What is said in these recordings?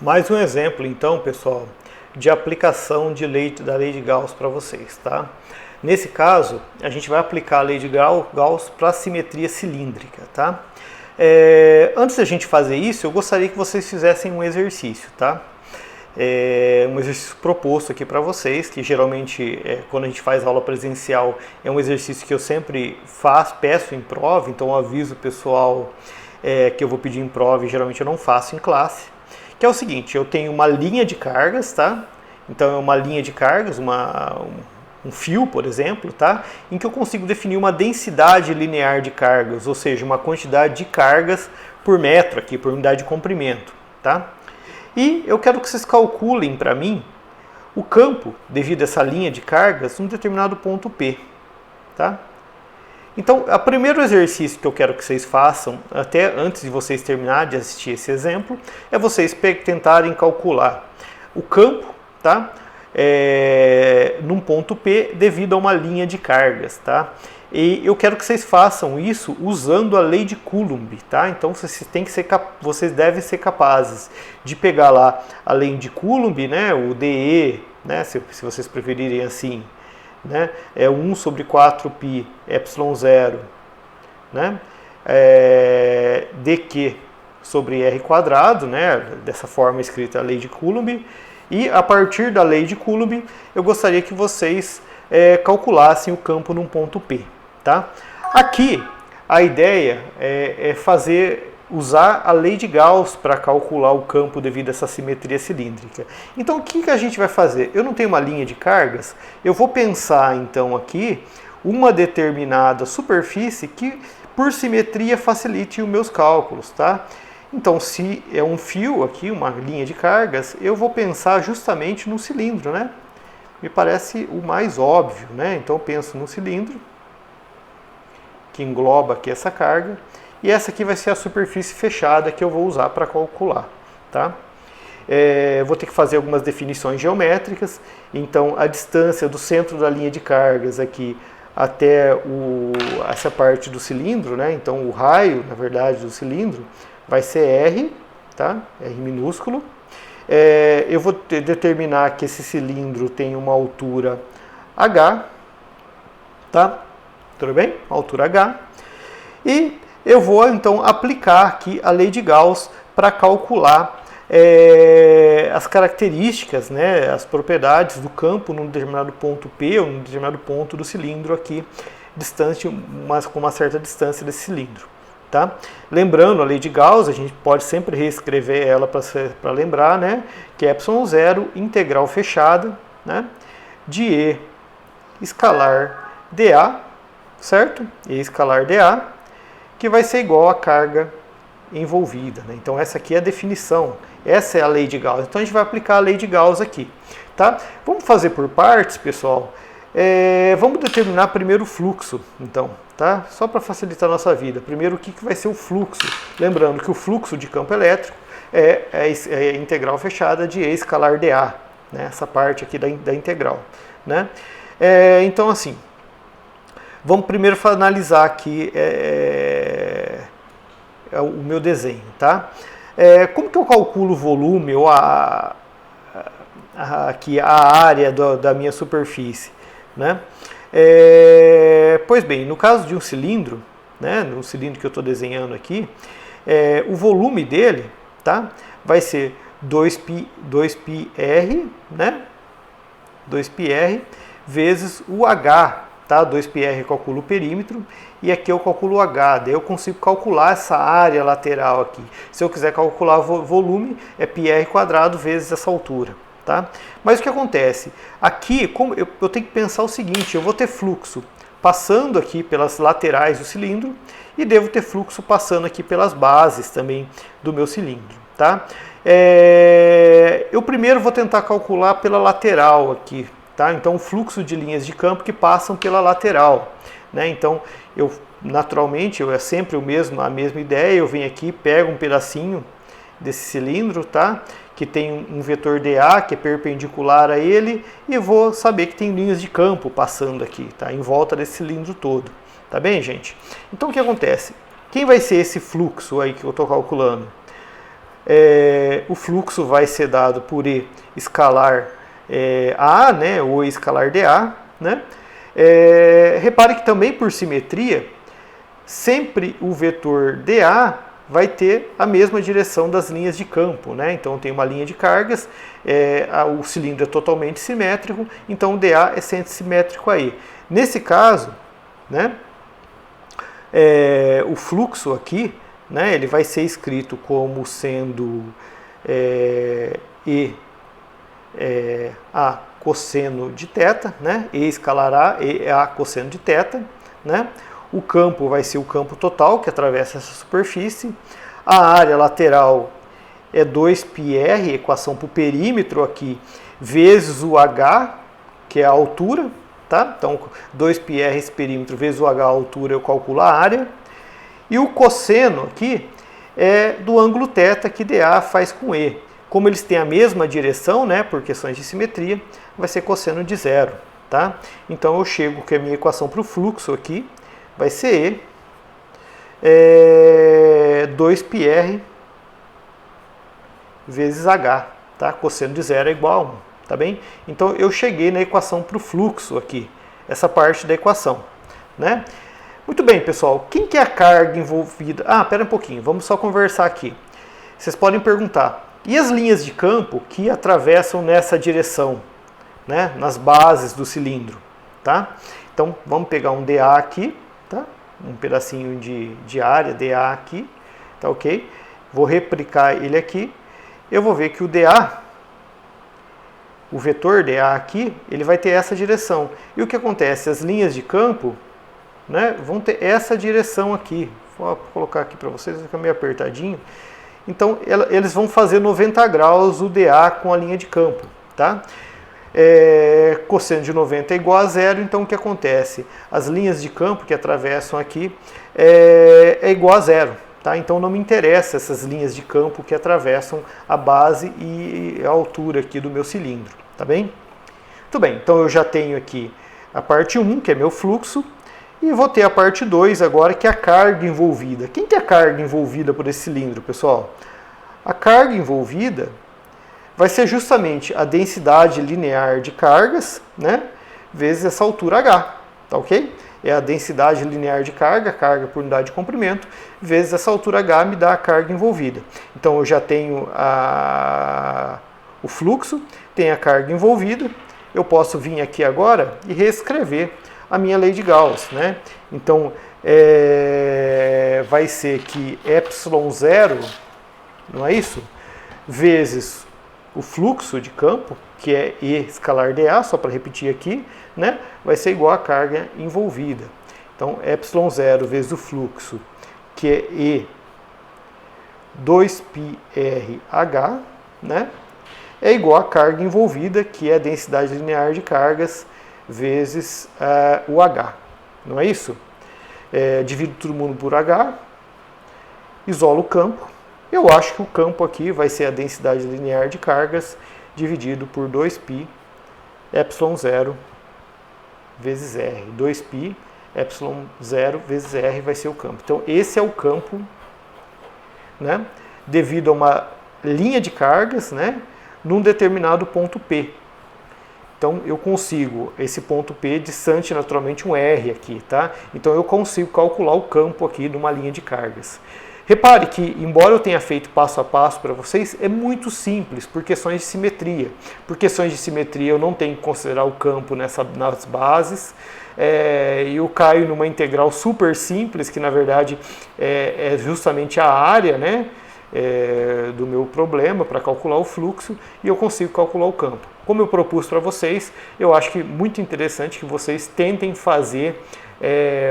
Mais um exemplo, então, pessoal, de aplicação da lei de Gauss para vocês, tá? Nesse caso, a gente vai aplicar a lei de Gauss para a simetria cilíndrica, tá? Antes da gente fazer isso, eu gostaria que vocês fizessem um exercício, tá? Um exercício proposto aqui para vocês, que geralmente, quando a gente faz aula presencial, é um exercício que eu sempre peço em prova, então eu aviso o pessoal que eu vou pedir em prova e geralmente eu não faço em classe. Que é o seguinte, eu tenho uma linha de cargas, tá? Então é uma linha de cargas, um fio, por exemplo, tá? Em que eu consigo definir uma densidade linear de cargas, ou seja, uma quantidade de cargas por metro aqui, por unidade de comprimento, tá? E eu quero que vocês calculem para mim o campo devido a essa linha de cargas num determinado ponto P, tá? Então, o primeiro exercício que eu quero que vocês façam, até antes de vocês terminarem de assistir esse exemplo, é vocês tentarem calcular o campo, tá? Num ponto P devido a uma linha de cargas, tá? E eu quero que vocês façam isso usando a lei de Coulomb, tá? Então vocês devem ser capazes de pegar lá a lei de Coulomb, né? O dE, né? Se vocês preferirem assim, né? É 1 sobre 4π ε0, né? dq sobre r quadrado, né? Dessa forma escrita a lei de Coulomb. E a partir da lei de Coulomb, eu gostaria que vocês calculassem o campo num ponto P, tá? Aqui, a ideia é usar a lei de Gauss para calcular o campo devido a essa simetria cilíndrica. Então, o que a gente vai fazer? Eu não tenho uma linha de cargas, eu vou pensar, então, aqui, uma determinada superfície que, por simetria, facilite os meus cálculos, tá? Então, se é um fio aqui, uma linha de cargas, eu vou pensar justamente no cilindro, né? Me parece o mais óbvio, né? Então, eu penso no cilindro, que engloba aqui essa carga, e essa aqui vai ser a superfície fechada que eu vou usar para calcular, tá? Vou ter que fazer algumas definições geométricas, então a distância do centro da linha de cargas aqui até essa parte do cilindro, né? Então o raio, na verdade, do cilindro vai ser R, tá? R minúsculo. Eu vou determinar que esse cilindro tem uma altura H, tá? Tudo bem? Altura H. E eu vou, então, aplicar aqui a lei de Gauss para calcular as características, né, as propriedades do campo num determinado ponto P ou num determinado ponto do cilindro aqui, distante, mas com uma certa distância desse cilindro. Tá? Lembrando a lei de Gauss, a gente pode sempre reescrever ela para lembrar, né, que é ε0 integral fechada, né, de E escalar dA, certo? E escalar dA, que vai ser igual à carga envolvida, né? Então essa aqui é a definição, essa é a lei de Gauss. Então a gente vai aplicar a lei de Gauss aqui, tá? Vamos fazer por partes, pessoal. Vamos determinar primeiro o fluxo, então, tá? Só para facilitar a nossa vida. Primeiro, o que vai ser o fluxo? Lembrando que o fluxo de campo elétrico é a integral fechada de E escalar dA, né? Essa parte aqui da integral, né? Então, assim, vamos primeiro analisar aqui o meu desenho, tá? Como que eu calculo o volume ou aqui a área da minha superfície, né? Pois bem, no caso de um cilindro, né, no cilindro que eu estou desenhando aqui, o volume dele, tá, vai ser 2πr, né? 2πr vezes o H, tá? 2πr eu calculo o perímetro e aqui eu calculo o H, daí eu consigo calcular essa área lateral aqui. Se eu quiser calcular o volume, é πr quadrado vezes essa altura, tá? Mas o que acontece? Aqui, como eu tenho que pensar o seguinte, eu vou ter fluxo passando aqui pelas laterais do cilindro e devo ter fluxo passando aqui pelas bases também do meu cilindro, tá? Eu primeiro vou tentar calcular pela lateral aqui, tá? Então, o fluxo de linhas de campo que passam pela lateral, né? Então, naturalmente, é sempre a mesma ideia, eu venho aqui, pego um pedacinho desse cilindro, tá? Que tem um vetor dA que é perpendicular a ele e vou saber que tem linhas de campo passando aqui, tá? Em volta desse cilindro todo, tá bem, gente? Então, o que acontece? Quem vai ser esse fluxo aí que eu estou calculando? o fluxo vai ser dado por E escalar A, né, ou E escalar dA. Né? Repare que também por simetria, sempre o vetor dA vai ter a mesma direção das linhas de campo. Né? Então tem uma linha de cargas, o cilindro é totalmente simétrico, então o dA é sempre simétrico a E. Nesse caso, né, o fluxo aqui, né, ele vai ser escrito como sendo A cosseno de θ, né, E escalar A, E A cosseno de θ. Né? O campo vai ser o campo total que atravessa essa superfície. A área lateral é 2πr, equação para o perímetro aqui, vezes o h, que é a altura. Tá? Então, 2πr esse perímetro vezes o h, a altura, eu calculo a área. E o cosseno aqui é do ângulo θ que dA faz com E. Como eles têm a mesma direção, né, por questões de simetria, vai ser cosseno de zero. Tá? Então eu chego que a minha equação para o fluxo aqui vai ser E 2πr vezes h. Tá? Cosseno de zero é igual a 1. Tá bem? Então eu cheguei na equação para o fluxo aqui, essa parte da equação. Né? Muito bem, pessoal. Quem que é a carga envolvida? Pera um pouquinho, vamos só conversar aqui. Vocês podem perguntar, e as linhas de campo que atravessam nessa direção, né, nas bases do cilindro? Tá? Então vamos pegar um dA aqui, tá? Um pedacinho de área, dA aqui, tá ok? Vou replicar ele aqui, eu vou ver que o dA, o vetor dA aqui, ele vai ter essa direção. E o que acontece? As linhas de campo, né, vão ter essa direção aqui. Vou colocar aqui para vocês, fica meio apertadinho. Então, eles vão fazer 90 graus o dA com a linha de campo. Tá? Cosseno de 90 é igual a zero, então o que acontece? As linhas de campo que atravessam aqui é igual a zero. Tá? Então não me interessa essas linhas de campo que atravessam a base e a altura aqui do meu cilindro. Tá bem? Muito bem, então eu já tenho aqui a parte 1, que é meu fluxo, e vou ter a parte 2 agora, que é a carga envolvida. Quem que é a carga envolvida por esse cilindro, pessoal? A carga envolvida vai ser justamente a densidade linear de cargas, né, vezes essa altura h, tá ok? É a densidade linear de carga por unidade de comprimento, vezes essa altura h me dá a carga envolvida. Então eu já tenho o fluxo, tenho a carga envolvida, eu posso vir aqui agora e reescrever a minha lei de Gauss, né? Então vai ser que ε0, não é isso? Vezes o fluxo de campo, que é E escalar dA, só para repetir aqui, né? Vai ser igual a carga envolvida. Então ε0 vezes o fluxo, que é E 2πrh, né? É igual a carga envolvida, que é a densidade linear de cargas, vezes o H. Não é isso? Divido todo mundo por H, isolo o campo. Eu acho que o campo aqui vai ser a densidade linear de cargas dividido por 2π ε0 vezes R. 2π ε0 vezes R vai ser o campo. Então esse é o campo, né, devido a uma linha de cargas, né, num determinado ponto P. Então eu consigo, esse ponto P distante naturalmente um R aqui, tá? Então eu consigo calcular o campo aqui de uma linha de cargas. Repare que, embora eu tenha feito passo a passo para vocês, é muito simples, por questões de simetria. Por questões de simetria eu não tenho que considerar o campo nas bases, e eu caio numa integral super simples, que na verdade é justamente a área, né, do meu problema para calcular o fluxo, e eu consigo calcular o campo. Como eu propus para vocês, eu acho que muito interessante que vocês tentem fazer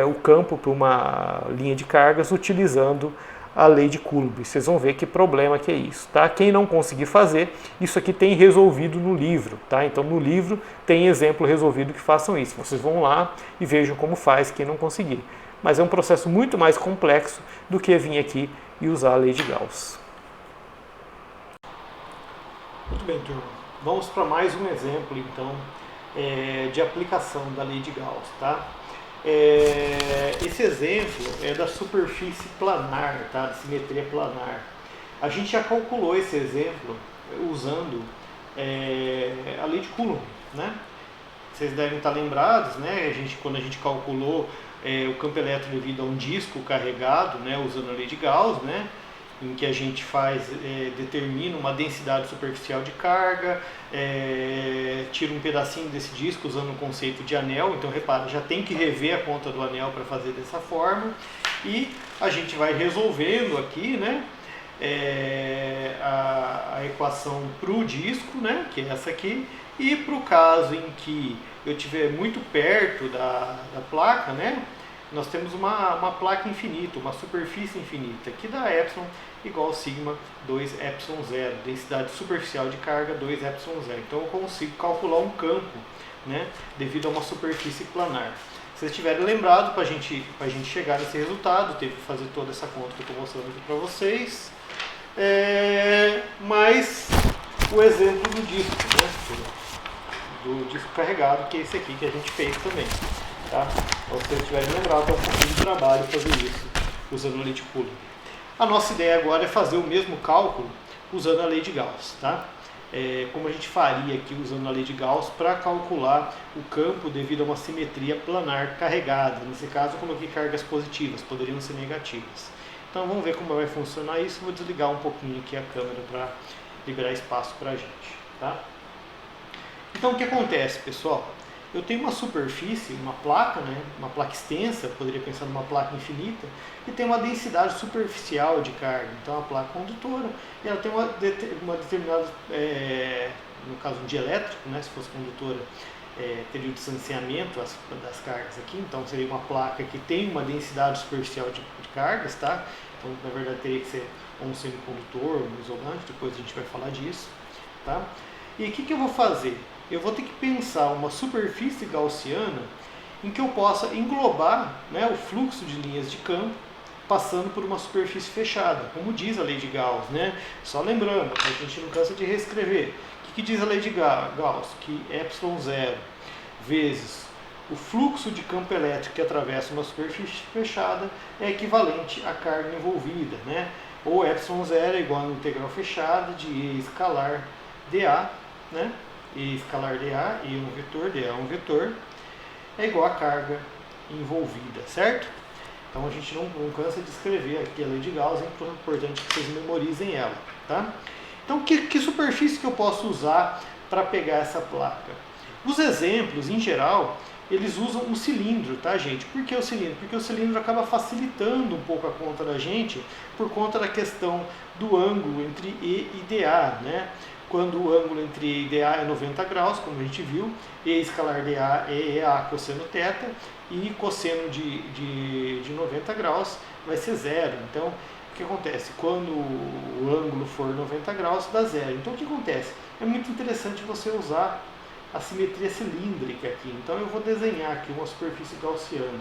o campo para uma linha de cargas utilizando a lei de Coulomb. Vocês vão ver que problema que é isso, tá? Quem não conseguir fazer, isso aqui tem resolvido no livro, tá? Então no livro tem exemplo resolvido que façam isso. Vocês vão lá e vejam como faz quem não conseguir. Mas é um processo muito mais complexo do que vir aqui e usar a lei de Gauss. Muito bem, turma. Vamos para mais um exemplo, então, de aplicação da lei de Gauss, tá? Esse exemplo é da superfície planar, tá? De simetria planar. A gente já calculou esse exemplo usando a lei de Coulomb, né? Vocês devem estar lembrados, né? Quando a gente calculou o campo elétrico devido a um disco carregado, né? Usando a lei de Gauss, né? Em que a gente determina uma densidade superficial de carga, tira um pedacinho desse disco usando o conceito de anel. Então repara, já tem que rever a conta do anel para fazer dessa forma. E a gente vai resolvendo aqui, né? A equação para o disco, né? Que é essa aqui. E para o caso em que eu estiver muito perto da placa, né? Nós temos uma placa infinita, uma superfície infinita, que dá epsilon igual a sigma 2ε0, densidade superficial de carga 2ε0. Então eu consigo calcular um campo, né, devido a uma superfície planar. Se vocês tiverem lembrado, para a gente chegar nesse resultado, teve que fazer toda essa conta que eu estou mostrando aqui para vocês. Mas o exemplo do disco, né, do disco carregado, que é esse aqui que a gente fez também. Tá? Então, se vocês tiverem lembrado, é um pouquinho de trabalho fazer isso usando a lei de Coulomb. A nossa ideia agora é fazer o mesmo cálculo usando a lei de Gauss. Tá? Como a gente faria aqui usando a lei de Gauss para calcular o campo devido a uma simetria planar carregada. Nesse caso, eu coloquei cargas positivas, poderiam ser negativas. Então vamos ver como vai funcionar isso. Vou desligar um pouquinho aqui a câmera para liberar espaço para a gente. Tá? Então o que acontece, pessoal? Eu tenho uma superfície, uma placa, né? Uma placa extensa, poderia pensar numa placa infinita, que tem uma densidade superficial de carga. Então, a placa condutora, ela tem uma determinada, no caso um dielétrico, né? Se fosse condutora, teria o distanciamento das cargas aqui. Então, seria uma placa que tem uma densidade superficial de cargas, tá? Então, na verdade, teria que ser um semicondutor, um isolante, depois a gente vai falar disso, tá? E o que eu vou fazer? Eu vou ter que pensar uma superfície gaussiana em que eu possa englobar, né, o fluxo de linhas de campo passando por uma superfície fechada, como diz a lei de Gauss, né? Só lembrando, a gente não cansa de reescrever. O que diz a lei de Gauss? Que ε0 vezes o fluxo de campo elétrico que atravessa uma superfície fechada é equivalente à carga envolvida, né? Ou ε0 é igual a integral fechada de E escalar dA, né? E escalar dA, E é um vetor, dA é um vetor, é igual a carga envolvida, certo? Então a gente não cansa de escrever aqui a lei de Gauss, é importante que vocês memorizem ela, tá? Então que superfície que eu posso usar para pegar essa placa? Os exemplos, em geral, eles usam um cilindro, tá, gente? Por que o cilindro? Porque o cilindro acaba facilitando um pouco a conta da gente por conta da questão do ângulo entre E e dA, né? Quando o ângulo entre E e dA é 90 graus, como a gente viu, E escalar dA é EA cosseno θ, e cosseno de 90 graus vai ser zero. Então, o que acontece? Quando o ângulo for 90 graus, dá zero. Então, o que acontece? É muito interessante você usar a simetria cilíndrica aqui. Então, eu vou desenhar aqui uma superfície gaussiana.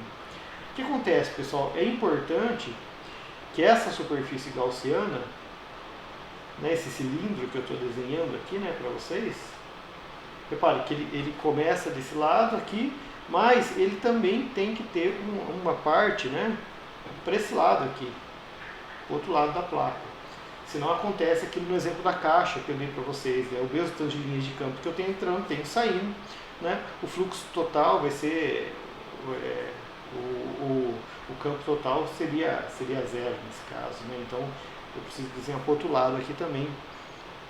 O que acontece, pessoal? É importante que essa superfície gaussiana, né, esse cilindro que eu estou desenhando aqui, né, para vocês, repare que ele começa desse lado aqui, mas ele também tem que ter uma parte, né, para esse lado aqui, outro lado da placa. Senão acontece aquilo no exemplo da caixa que eu dei para vocês, né, o mesmo tanto de linhas de campo que eu tenho entrando, tenho saindo, né, o fluxo total vai ser, o campo total seria zero nesse caso, né, então eu preciso desenhar para o outro lado aqui também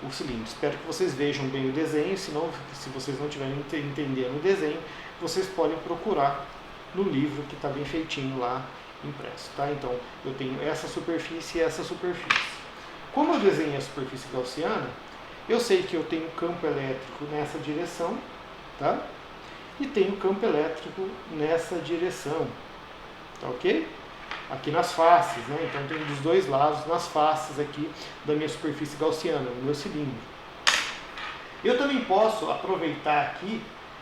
o cilindro. Espero que vocês vejam bem o desenho, senão, se vocês não estiverem entendendo o desenho, vocês podem procurar no livro que está bem feitinho lá impresso. Tá? Então, eu tenho essa superfície e essa superfície. Como eu desenhei a superfície gaussiana, eu sei que eu tenho campo elétrico nessa direção, tá? E tenho campo elétrico nessa direção, tá ok? Aqui nas faces, né? Então tem dos dois lados, nas faces aqui da minha superfície gaussiana, no meu cilindro. Eu também posso aproveitar aqui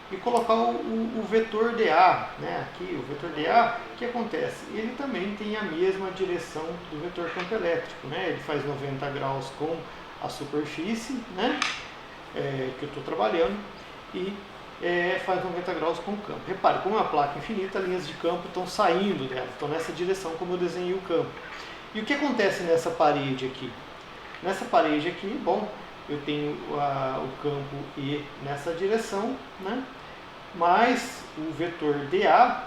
e colocar o vetor dA, né? Aqui o vetor dA, o que acontece? Ele também tem a mesma direção do vetor campo elétrico, né? Ele faz 90 graus com a superfície, né? Que eu estou trabalhando, e faz 90 graus com o campo. Repare, como é uma placa infinita, linhas de campo estão saindo dela, estão nessa direção como eu desenhei o campo. E o que acontece nessa parede aqui? Nessa parede aqui, bom, eu tenho o campo E nessa direção, né? Mais o vetor dA,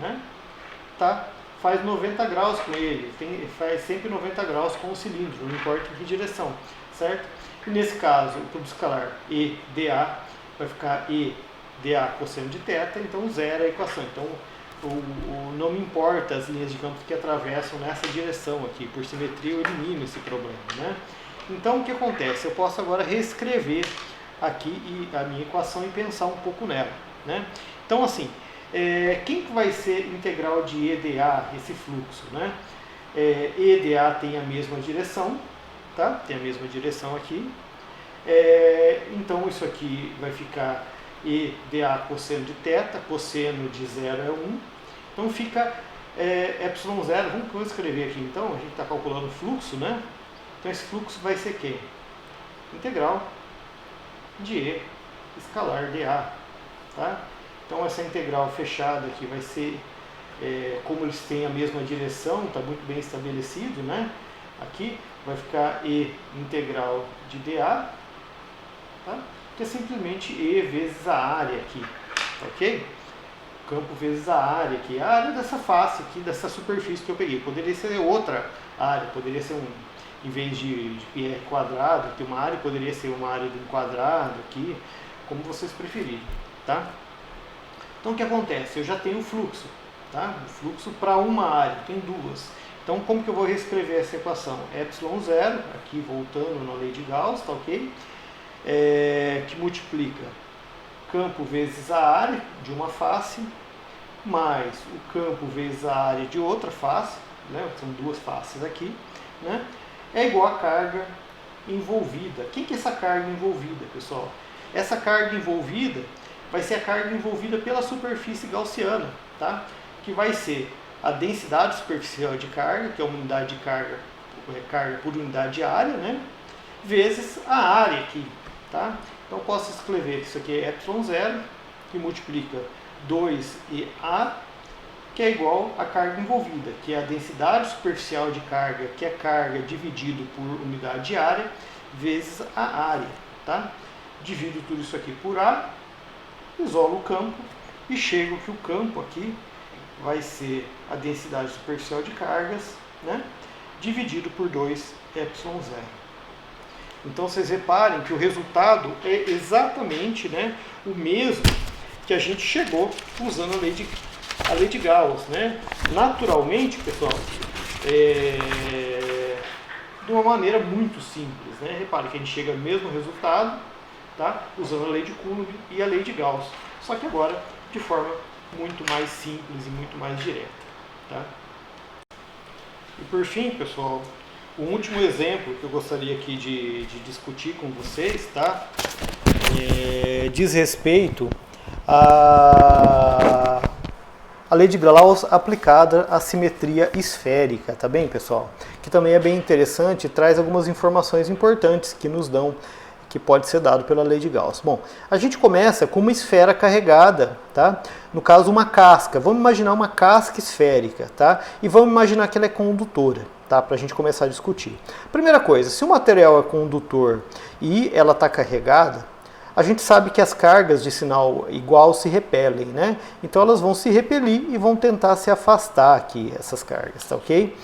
né? Tá? Faz 90 graus com ele, faz sempre 90 graus com o cilindro, não importa em que direção, certo? E nesse caso, o campo escalar EDA vai ficar EDA cosseno de θ, então zero a equação. Então, não me importa as linhas de campo que atravessam nessa direção aqui, por simetria eu elimino esse problema, né? Então, o que acontece? Eu posso agora reescrever aqui a minha equação e pensar um pouco nela, né? Então, assim, quem que vai ser integral de EDA, esse fluxo, né? EDA tem a mesma direção, tá? Tem a mesma direção aqui. Então, isso aqui vai ficar EDA cosseno de θ, cosseno de 0 é 1. Então, fica ε0, vamos escrever aqui então, a gente está calculando o fluxo, né? Então, esse fluxo vai ser quem? Integral de E escalar dA, tá? Então, essa integral fechada aqui vai ser, como eles têm a mesma direção, está muito bem estabelecido, né? Aqui vai ficar E integral de dA, tá? Que é simplesmente E vezes a área aqui, ok? Campo vezes a área aqui, a área dessa face aqui, dessa superfície que eu peguei. Poderia ser outra área, poderia ser em vez de πr quadrado, ter uma área, poderia ser uma área de um quadrado aqui, como vocês preferirem, tá? Então o que acontece? Eu já tenho o fluxo, tá? O fluxo para uma área, tem duas. Então como que eu vou reescrever essa equação? ε0, aqui voltando na lei de Gauss, tá ok? Que multiplica campo vezes a área de uma face, mais o campo vezes a área de outra face, né? São duas faces aqui, né? É igual a carga envolvida. O que é essa carga envolvida, pessoal? Essa carga envolvida vai ser a carga envolvida pela superfície gaussiana, tá? Que vai ser a densidade superficial de carga, que é uma unidade de carga por unidade de área, né? Vezes a área aqui, tá? Então eu posso escrever que isso aqui é ε0, que multiplica 2EA, que é igual a carga envolvida, que é a densidade superficial de carga, que é carga dividido por unidade de área, vezes a área, tá? Divido tudo isso aqui por A, isolo o campo e chego que o campo aqui vai ser a densidade superficial de cargas, né? Dividido por 2ε0. Então vocês reparem que o resultado é exatamente, né, o mesmo que a gente chegou usando a lei de Gauss, né? Naturalmente, pessoal, de uma maneira muito simples, né? Reparem que a gente chega ao mesmo resultado, tá? Usando a lei de Coulomb e a lei de Gauss, só que agora de forma muito mais simples e muito mais direta, tá? E por fim, pessoal, o último exemplo que eu gostaria aqui de discutir com vocês, tá? Diz respeito à lei de Gauss aplicada à simetria esférica, tá bem, pessoal? Que também é bem interessante e traz algumas informações importantes que nos dão, que pode ser dado pela lei de Gauss. Bom, a gente começa com uma esfera carregada, tá? No caso, uma casca. Vamos imaginar uma casca esférica, tá? E vamos imaginar que ela é condutora, tá? Para a gente começar a discutir. Primeira coisa, se o material é condutor e ela está carregada, a gente sabe que as cargas de sinal igual se repelem, né? Então elas vão se repelir e vão tentar se afastar aqui, essas cargas, tá ok?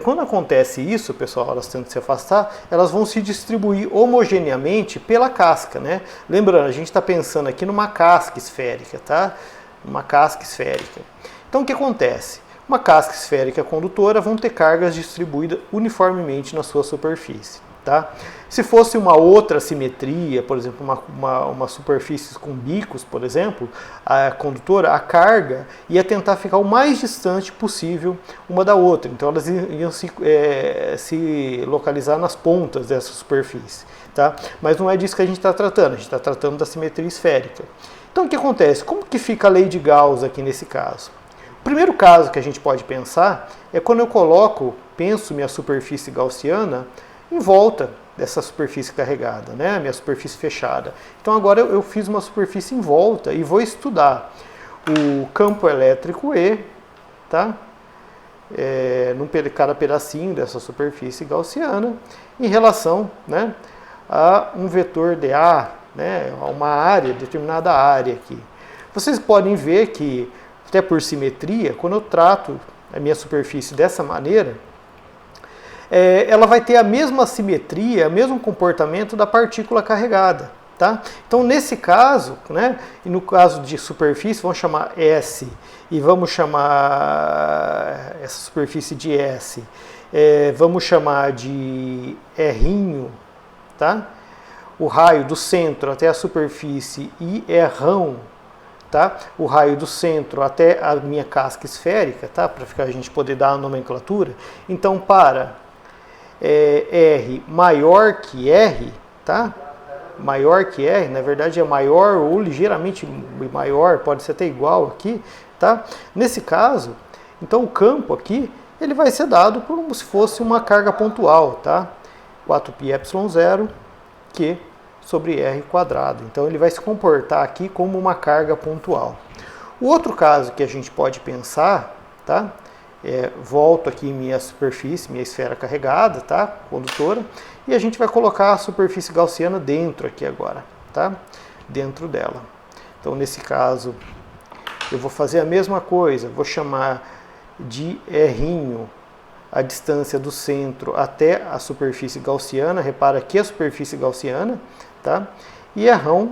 Quando acontece isso, pessoal, elas tentam se afastar, elas vão se distribuir homogeneamente pela casca, né? Lembrando, a gente está pensando aqui numa casca esférica, tá? Uma casca esférica. Então o que acontece? Uma casca esférica condutora vão ter cargas distribuídas uniformemente na sua superfície, tá? Se fosse uma outra simetria, por exemplo, uma superfície com bicos, por exemplo, a condutora, a carga ia tentar ficar o mais distante possível uma da outra. Então elas iam se localizar nas pontas dessa superfície, tá? Mas não é disso que a gente está tratando, a gente está tratando da simetria esférica. Então o que acontece? Como que fica a lei de Gauss aqui nesse caso? O primeiro caso que a gente pode pensar é quando eu penso minha superfície gaussiana em volta dessa superfície carregada, né? Minha superfície fechada. Então agora eu fiz uma superfície em volta e vou estudar o campo elétrico E, tá? cada pedacinho dessa superfície gaussiana em relação, né, a um vetor dA, né, a uma área, determinada área aqui. Vocês podem ver que, até por simetria, quando eu trato a minha superfície dessa maneira, ela vai ter a mesma simetria, o mesmo comportamento da partícula carregada. Tá? Então, nesse caso, né, e no caso de superfície, vamos chamar S e vamos chamar essa superfície de S, vamos chamar de R', tá? O raio do centro até a superfície e R', tá? O raio do centro até a minha casca esférica, tá? Para a gente poder dar a nomenclatura. Então, para R maior que R, tá? Maior que R, na verdade é maior ou ligeiramente maior, pode ser até igual aqui, tá? Nesse caso, então o campo aqui, ele vai ser dado como se fosse uma carga pontual, tá? 4πε0 Q sobre R quadrado. Então ele vai se comportar aqui como uma carga pontual. O outro caso que a gente pode pensar, tá? Volto aqui minha superfície, minha esfera carregada, tá? Condutora, e a gente vai colocar a superfície gaussiana dentro aqui agora, tá? Dentro dela. Então, nesse caso, eu vou fazer a mesma coisa, vou chamar de R' a distância do centro até a superfície gaussiana, repara aqui a superfície gaussiana, tá? E R'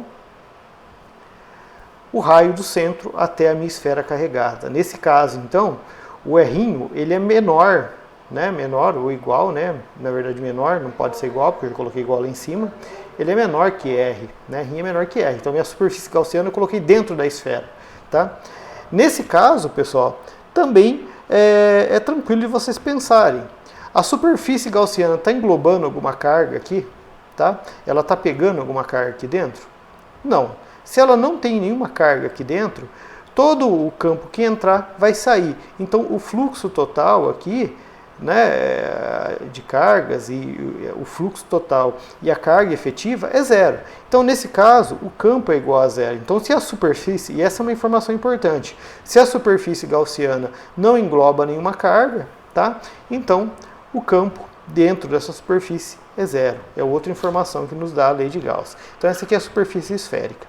o raio do centro até a minha esfera carregada. Nesse caso, então, o R' ele é menor, né? Menor ou igual, né? Na verdade menor, não pode ser igual, porque eu coloquei igual lá em cima. Ele é menor que R, né? R' é menor que R. Então minha superfície gaussiana eu coloquei dentro da esfera, tá? Nesse caso, pessoal, também é tranquilo de vocês pensarem. A superfície gaussiana está englobando alguma carga aqui, tá? Ela está pegando alguma carga aqui dentro? Não. Se ela não tem nenhuma carga aqui dentro, todo o campo que entrar vai sair. Então o fluxo total aqui, né, de cargas e o fluxo total e a carga efetiva é zero. Então nesse caso o campo é igual a zero. Então se a superfície, e essa é uma informação importante, se a superfície gaussiana não engloba nenhuma carga, tá? Então o campo dentro dessa superfície é zero. É outra informação que nos dá a lei de Gauss. Então essa aqui é a superfície esférica.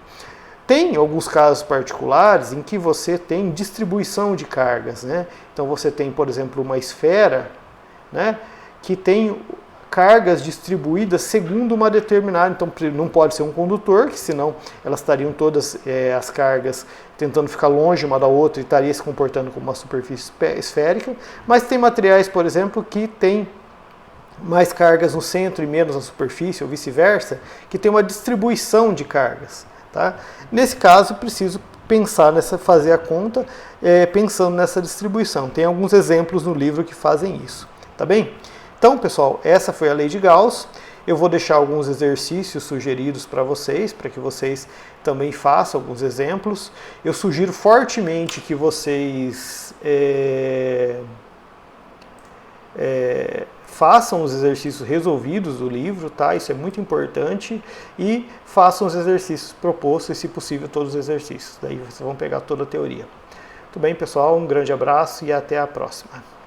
Tem alguns casos particulares em que você tem distribuição de cargas, né? Então você tem, por exemplo, uma esfera, né, que tem cargas distribuídas segundo uma determinada, então não pode ser um condutor, que senão elas estariam todas as cargas tentando ficar longe uma da outra e estaria se comportando como uma superfície esférica, mas tem materiais, por exemplo, que tem mais cargas no centro e menos na superfície, ou vice-versa, que tem uma distribuição de cargas. Tá? Nesse caso, preciso pensar fazer a conta pensando nessa distribuição. Tem alguns exemplos no livro que fazem isso. Tá bem? Então, pessoal, essa foi a lei de Gauss. Eu vou deixar alguns exercícios sugeridos para vocês, para que vocês também façam alguns exemplos. Eu sugiro fortemente que vocês façam os exercícios resolvidos do livro, tá? Isso é muito importante. E façam os exercícios propostos e, se possível, todos os exercícios. Daí vocês vão pegar toda a teoria. Tudo bem, pessoal? Um grande abraço e até a próxima.